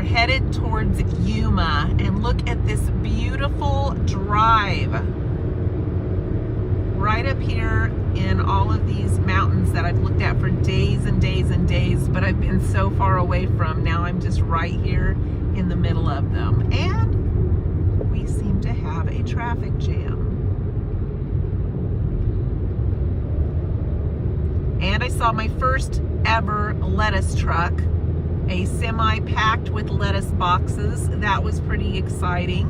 We're headed towards Yuma, and look at this beautiful drive right up here in all of these mountains that I've looked at for days and days and days, but I've been so far away from. Now I'm just right here in the middle of them, and we seem to have a traffic jam. And I saw my first ever lettuce truck, a semi packed with lettuce boxes. That was pretty exciting.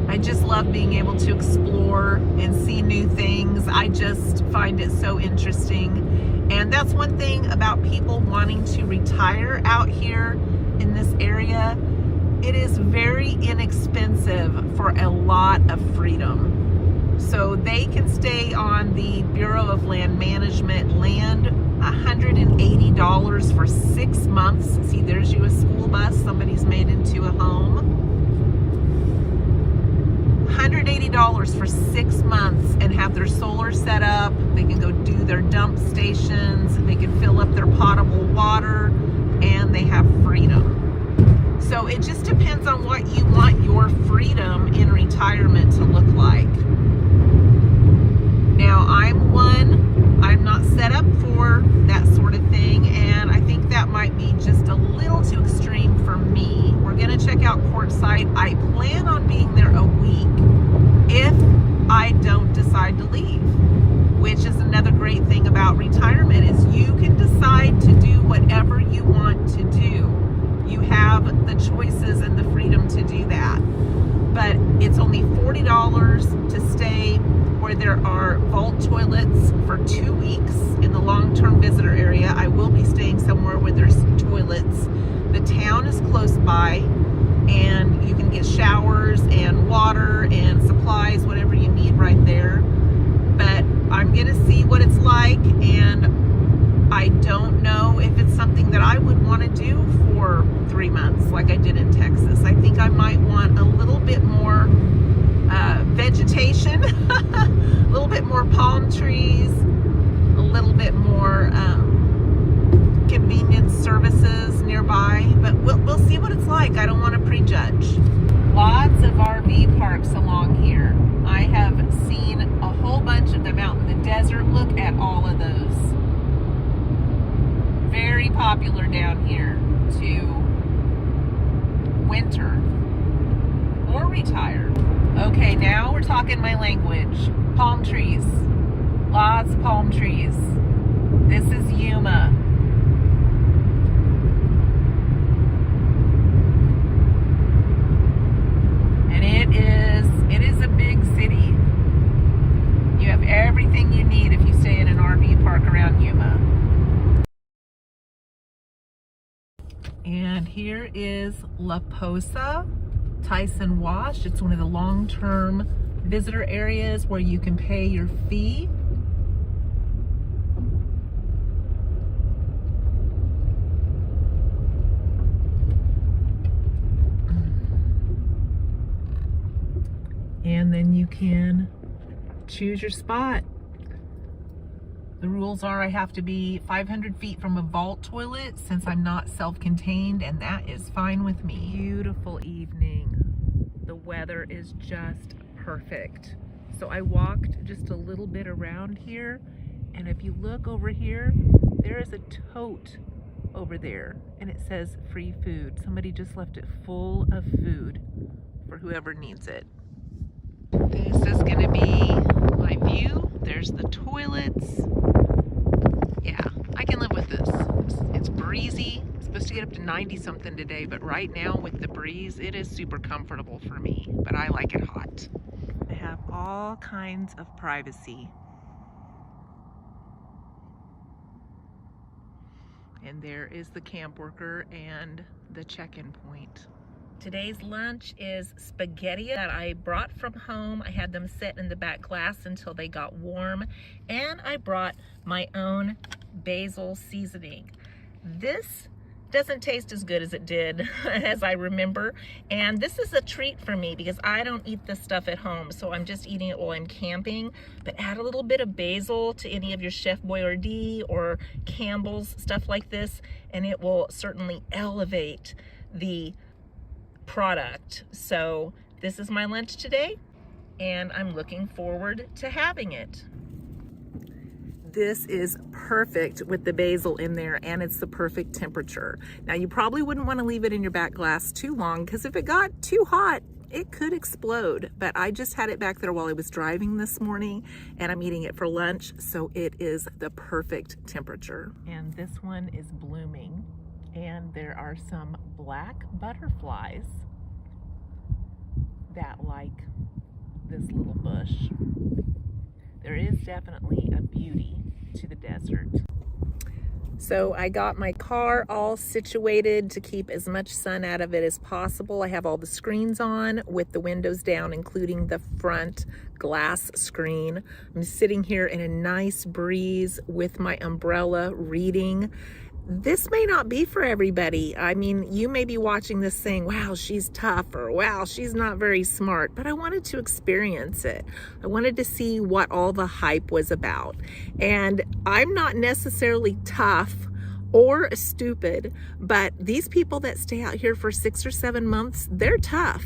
I just love being able to explore and see new things. I just find it so interesting. And that's one thing about people wanting to retire out here in this area. It is very inexpensive for a lot of freedom. So they can stay on the Bureau of Land Management land $180 for 6 months. See, there's you a school bus somebody's made into a home. $180 for 6 months and have their solar set up. They can go do their dump stations. They can fill up their potable water, and they have freedom. So it just depends on what you want your freedom in retirement to look like. Now, I'm not set up for that sort of thing, and I think that might be just a little too extreme for me. We're gonna check out Quartzsite. I plan on being there a week if I don't decide to leave, which is another great thing about retirement, is you can decide to do whatever you want to do. You have the choices and the freedom to do that. But it's only $40 to stay where there are vault toilets for 2 weeks in the long-term visitor area. I will be staying somewhere where there's toilets. The town is close by, and you can get showers and water and supplies, whatever you need right there. But I'm gonna see what it's like, and I don't know if it's something that I would want to do for 3 months like I did in Texas. I think I might want a little bit more vegetation, a little bit more palm trees, a little bit more convenience services nearby, but we'll see what it's like. I don't want to prejudge. Lots of RV parks along here. I have seen a whole bunch of them out in the desert. Look at all of those. Very popular down here to winter or retire. Okay, now we're talking my language. Palm trees. Lots of palm trees. This is Yuma. And it is a big city. You have everything you need if you stay in an RV park around Yuma. And here is La Posa Tyson Wash. It's one of the long-term visitor areas where you can pay your fee. And then you can choose your spot. The rules are I have to be 500 feet from a vault toilet since I'm not self-contained, and that is fine with me. Beautiful evening. The weather is just perfect. So I walked just a little bit around here, and if you look over here, there is a tote over there, and it says free food. Somebody just left it full of food for whoever needs it. This is gonna be my view. There's the toilets. Yeah, I can live with this. It's breezy. It's supposed to get up to 90 something today, but right now with the breeze, it is super comfortable for me, but I like it hot. I have all kinds of privacy. And there is the camp worker and the check-in point. Today's lunch is spaghetti that I brought from home. I had them sit in the back glass until they got warm. And I brought my own basil seasoning. This doesn't taste as good as it did as I remember. And this is a treat for me because I don't eat this stuff at home, so I'm just eating it while I'm camping. But add a little bit of basil to any of your Chef Boyardee or Campbell's, stuff like this, and it will certainly elevate the product. So this is my lunch today, and I'm looking forward to having it. This is perfect with the basil in there, and it's the perfect temperature. Now, you probably wouldn't want to leave it in your back glass too long, because if it got too hot, it could explode. But I just had it back there while I was driving this morning, and I'm eating it for lunch, so it is the perfect temperature. And this one is blooming, and there are some black butterflies that like this little bush. There is definitely a beauty to the desert. So I got my car all situated to keep as much sun out of it as possible. I have all the screens on with the windows down, including the front glass screen. I'm sitting here in a nice breeze with my umbrella reading. This may not be for everybody. I mean, you may be watching this saying, wow, she's tough, or wow, she's not very smart, but I wanted to experience it. I wanted to see what all the hype was about. And I'm not necessarily tough or stupid, but these people that stay out here for 6 or 7 months, they're tough.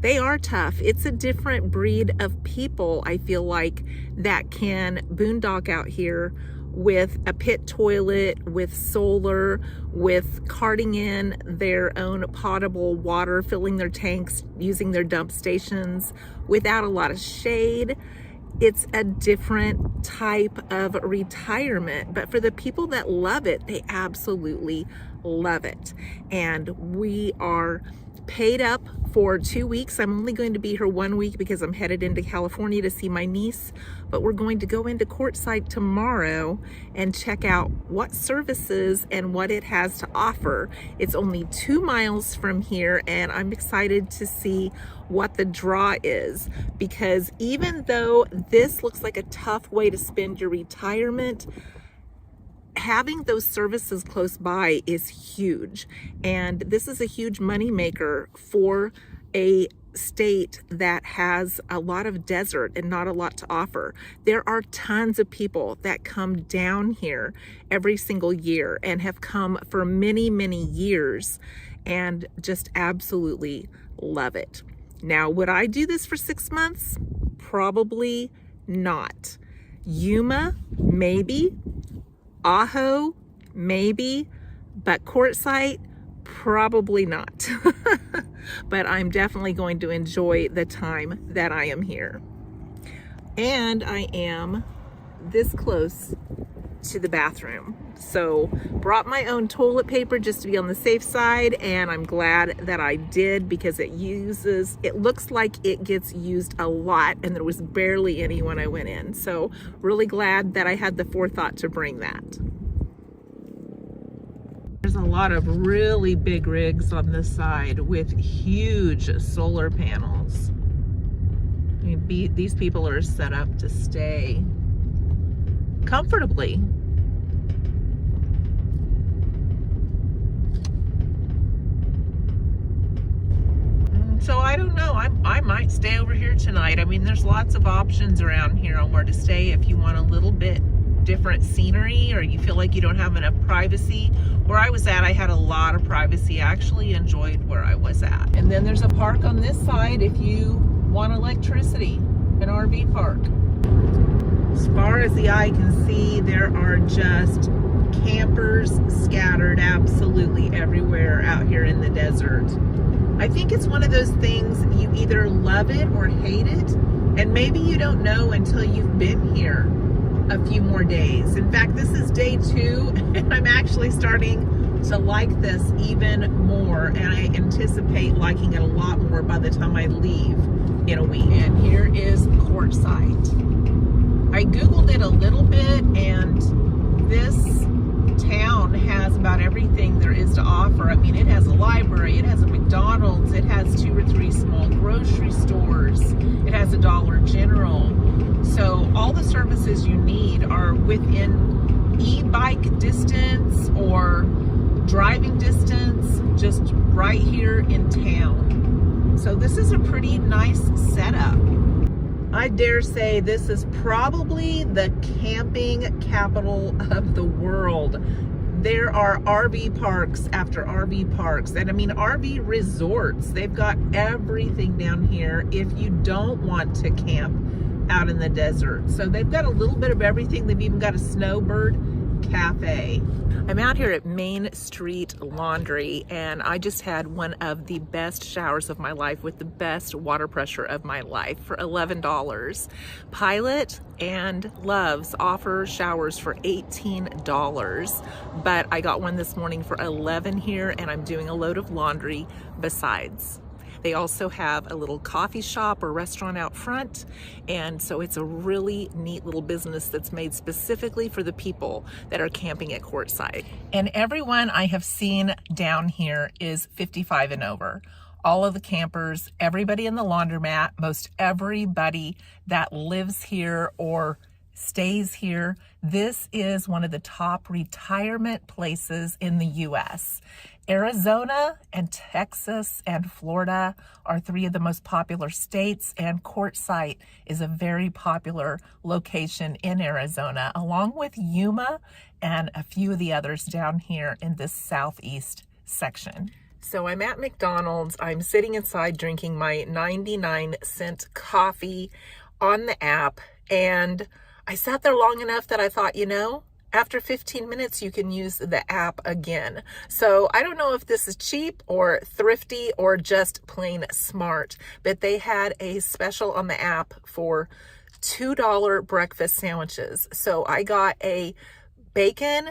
They are tough. It's a different breed of people, I feel like, that can boondock out here with a pit toilet, with solar, with carting in their own potable water, filling their tanks, using their dump stations without a lot of shade. It's a different type of retirement, but for the people that love it, they absolutely love it. And we are paid up for 2 weeks. I'm only going to be here 1 week because I'm headed into California to see my niece, but we're going to go into Quartzsite tomorrow and check out what services and what it has to offer. It's only 2 miles from here, and I'm excited to see what the draw is, because even though this looks like a tough way to spend your retirement, having those services close by is huge. And this is a huge money maker for a state that has a lot of desert and not a lot to offer. There are tons of people that come down here every single year and have come for many, many years and just absolutely love it. Now, would I do this for 6 months? Probably not. Yuma, maybe. Aho, maybe, but Quartzsite, probably not. But I'm definitely going to enjoy the time that I am here. And I am this close to the bathroom. So brought my own toilet paper just to be on the safe side, and I'm glad that I did, because it looks like it gets used a lot, and there was barely any when I went in. So really glad that I had the forethought to bring that. There's a lot of really big rigs on this side with huge solar panels. I mean, these people are set up to stay comfortably. So I don't know, I might stay over here tonight. I mean, there's lots of options around here on where to stay if you want a little bit different scenery, or you feel like you don't have enough privacy. Where I was at, I had a lot of privacy. I actually enjoyed where I was at. And then there's a park on this side if you want electricity, an RV park. As far as the eye can see, there are just campers scattered absolutely everywhere out here in the desert. I think it's one of those things, you either love it or hate it, and maybe you don't know until you've been here a few more days. In fact, this is day 2, and I'm actually starting to like this even more, and I anticipate liking it a lot more by the time I leave in a week. And here is Quartzsite. I Googled it a little bit, and this town has about everything there is to offer. I mean, it has a library, it has a McDonald's, it has 2 or 3 small grocery stores, it has a Dollar General. So all the services you need are within e-bike distance or driving distance, just right here in town. So this is a pretty nice setup. I dare say this is probably the camping capital of the world. There are RV parks after RV parks, and I mean RV resorts. They've got everything down here if you don't want to camp out in the desert. So they've got a little bit of everything. They've even got a snowbird cafe. I'm out here at Main Street Laundry, and I just had one of the best showers of my life with the best water pressure of my life for $11. Pilot and Love's offer showers for $18, but I got one this morning for $11 here, and I'm doing a load of laundry besides. They also have a little coffee shop or restaurant out front, and so it's a really neat little business that's made specifically for the people that are camping at Quartzsite. And everyone I have seen down here is 55 and over. All of the campers, everybody in the laundromat, most everybody that lives here or stays here. This is one of the top retirement places in the US. Arizona and Texas and Florida are three of the most popular states, and Quartzsite is a very popular location in Arizona, along with Yuma and a few of the others down here in this southeast section. So I'm at McDonald's. I'm sitting inside drinking my 99-cent coffee on the app, and I sat there long enough that I thought, you know, after 15 minutes, you can use the app again. So I don't know if this is cheap or thrifty or just plain smart, but they had a special on the app for $2 breakfast sandwiches. So I got a bacon,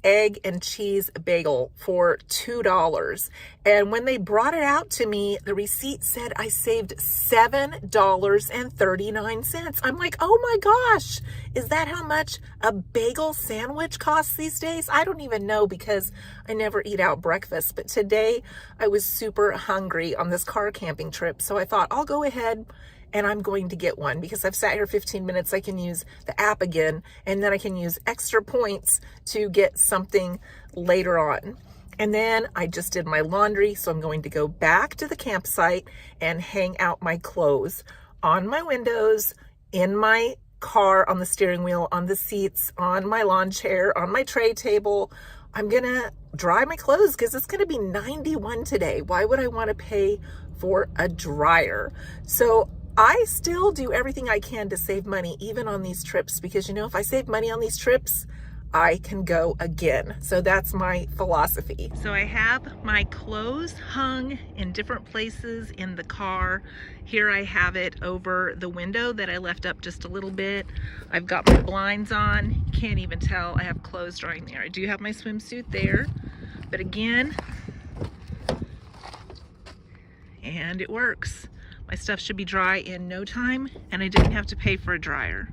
egg, and cheese bagel for $2. And when they brought it out to me, the receipt said I saved $7.39. I'm like, oh my gosh, is that how much a bagel sandwich costs these days? I don't even know because I never eat out breakfast. But today I was super hungry on this car camping trip. So I thought I'll go ahead and I'm going to get one because I've sat here 15 minutes. I can use the app again, and then I can use extra points to get something later on. And then I just did my laundry, so I'm going to go back to the campsite and hang out my clothes on my windows, in my car, on the steering wheel, on the seats, on my lawn chair, on my tray table. I'm gonna dry my clothes because it's gonna be 91 today. Why would I want to pay for a dryer? So I still do everything I can to save money, even on these trips, because, you know, if I save money on these trips, I can go again. So that's my philosophy. So I have my clothes hung in different places in the car. Here I have it over the window that I left up just a little bit. I've got my blinds on. Can't even tell I have clothes drying there. I do have my swimsuit there, but again, and it works. My stuff should be dry in no time, and I didn't have to pay for a dryer.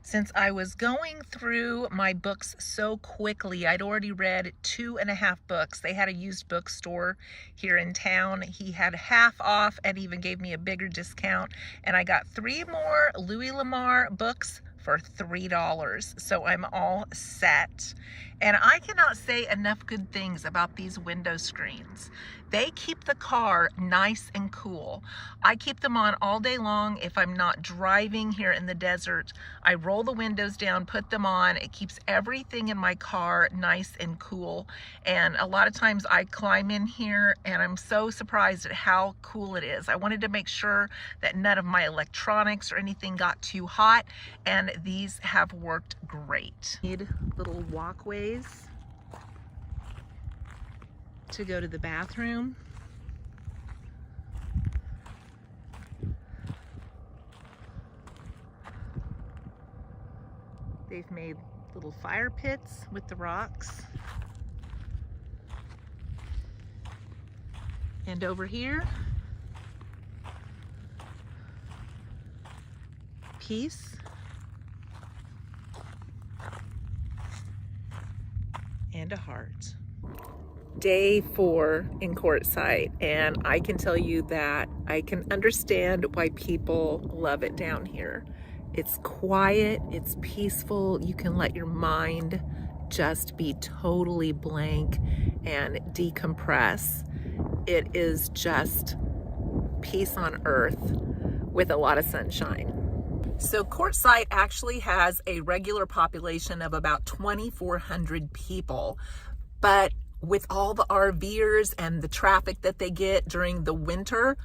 Since I was going through my books so quickly, I'd already read 2.5 books. They had a used bookstore here in town. He had half off and even gave me a bigger discount. And I got 3 more Louis L'Amour books for $3. So I'm all set. And I cannot say enough good things about these window screens. They keep the car nice and cool. I keep them on all day long if I'm not driving here in the desert. I roll the windows down, put them on. It keeps everything in my car nice and cool. And a lot of times I climb in here and I'm so surprised at how cool it is. I wanted to make sure that none of my electronics or anything got too hot, and these have worked great. Need little walkways to go to the bathroom. They've made little fire pits with the rocks. And over here, peace and a heart. Day 4 in Quartzsite, and I can tell you that I can understand why people love it down here. It's quiet, it's peaceful, you can let your mind just be totally blank and decompress. It is just peace on earth with a lot of sunshine. So Quartzsite actually has a regular population of about 2,400 people, but with all the RVers and the traffic that they get during the winter,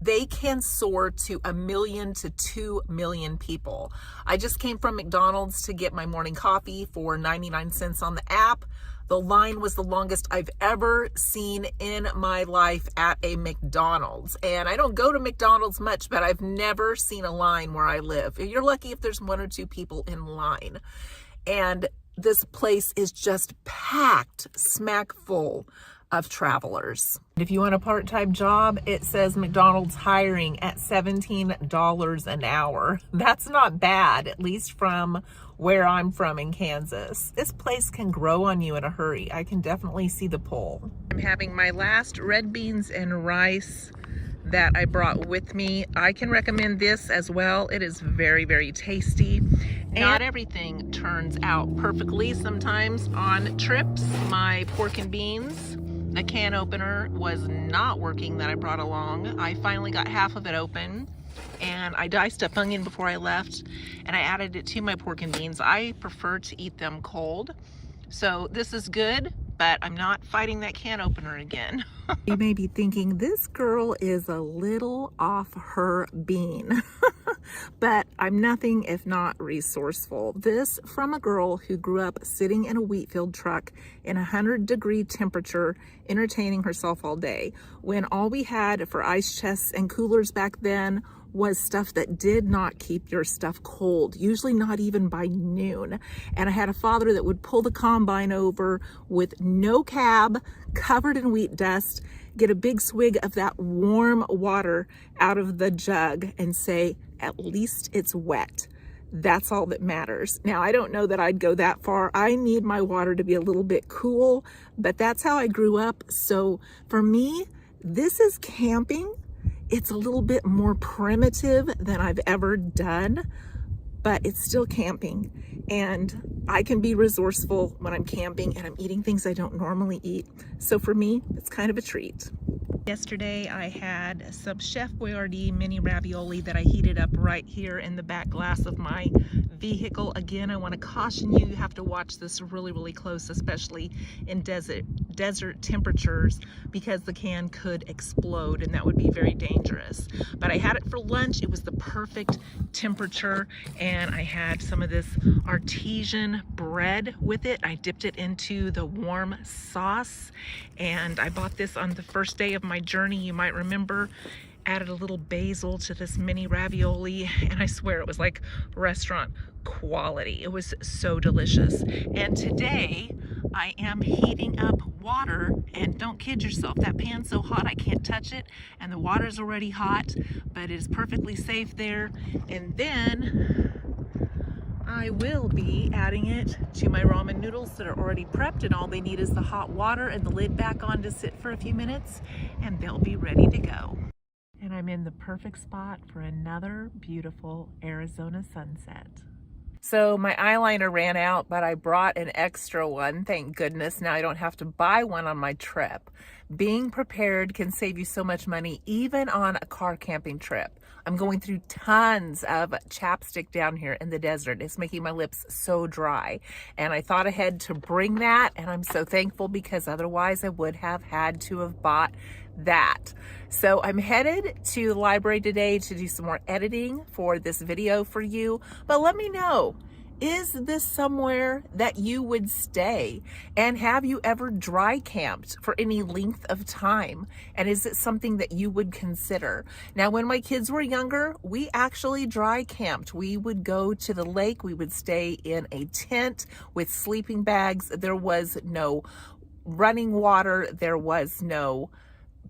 they can soar to 1 million to 2 million people. I just came from McDonald's to get my morning coffee for 99 cents on the app. The line was the longest I've ever seen in my life at a McDonald's. And I don't go to McDonald's much, but I've never seen a line where I live. You're lucky if there's 1 or 2 people in line. And this place is just packed smack full of travelers. If you want a part-time job, it says McDonald's hiring at $17 an hour. That's not bad, at least from where I'm from in Kansas. This place can grow on you in a hurry. I can definitely see the pull. I'm having my last red beans and rice that I brought with me. I can recommend this as well. It is very, very tasty. Not everything turns out perfectly sometimes on trips. My pork and beans, the can opener was not working that I brought along. I finally got half of it open, and I diced up onion before I left, and I added it to my pork and beans. I prefer to eat them cold, so this is good, but I'm not fighting that can opener again. You may be thinking, this girl is a little off her bean, but I'm nothing if not resourceful. This from a girl who grew up sitting in a wheat field truck in 100-degree temperature, entertaining herself all day, when all we had for ice chests and coolers back then was stuff that did not keep your stuff cold, usually not even by noon. And I had a father that would pull the combine over with no cab, covered in wheat dust, get a big swig of that warm water out of the jug and say, at least it's wet. That's all that matters. Now, I don't know that I'd go that far. I need my water to be a little bit cool, but that's how I grew up. So for me, this is camping. It's a little bit more primitive than I've ever done, but it's still camping. And I can be resourceful when I'm camping and I'm eating things I don't normally eat. So for me, it's kind of a treat. Yesterday I had some Chef Boyardee mini ravioli that I heated up right here in the back glass of my vehicle. Again, I want to caution you, you have to watch this really, really close, especially in desert temperatures, because the can could explode and that would be very dangerous. But I had it for lunch. It was the perfect temperature, and I had some of this artesian bread with it. I dipped it into the warm sauce, and I bought this on the first day of my journey. You might remember, added a little basil to this mini ravioli, and I swear it was like restaurant quality. It was so delicious. And today I am heating up water, and don't kid yourself, that pan's so hot I can't touch it, and the water's already hot, but it is perfectly safe there. And then I will be adding it to my ramen noodles that are already prepped, and all they need is the hot water and the lid back on to sit for a few minutes, and they'll be ready to go. And I'm in the perfect spot for another beautiful Arizona sunset. So my eyeliner ran out, but I brought an extra one, thank goodness. Now I don't have to buy one on my trip. Being prepared can save you so much money, even on a car camping trip. I'm going through tons of chapstick down here in the desert. It's making my lips so dry. And I thought ahead to bring that, and I'm so thankful, because otherwise I would have had to have bought that. So I'm headed to the library today to do some more editing for this video for you. But let me know, is this somewhere that you would stay? And have you ever dry camped for any length of time? And is it something that you would consider? Now, when my kids were younger, we actually dry camped. We would go to the lake. We would stay in a tent with sleeping bags. There was no running water. There was no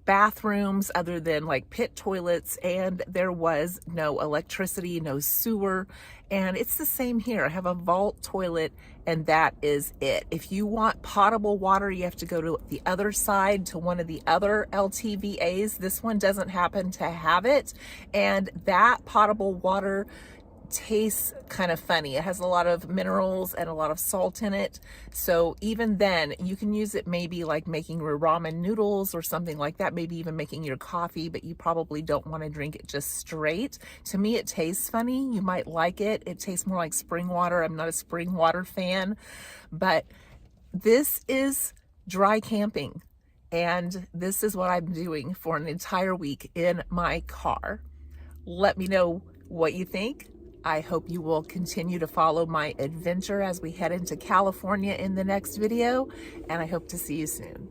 bathrooms other than like pit toilets, and there was no electricity, no sewer. And it's the same here. I have a vault toilet, and that is it. If you want potable water, you have to go to the other side to one of the other LTVAs. This one doesn't happen to have it, and that potable water tastes kind of funny. It has a lot of minerals and a lot of salt in it. So even then, you can use it maybe like making your ramen noodles or something like that, maybe even making your coffee, but you probably don't want to drink it just straight. To me, it tastes funny. You might like it. It tastes more like spring water. I'm not a spring water fan, but this is dry camping. And this is what I'm doing for an entire week in my car. Let me know what you think. I hope you will continue to follow my adventure as we head into California in the next video, and I hope to see you soon.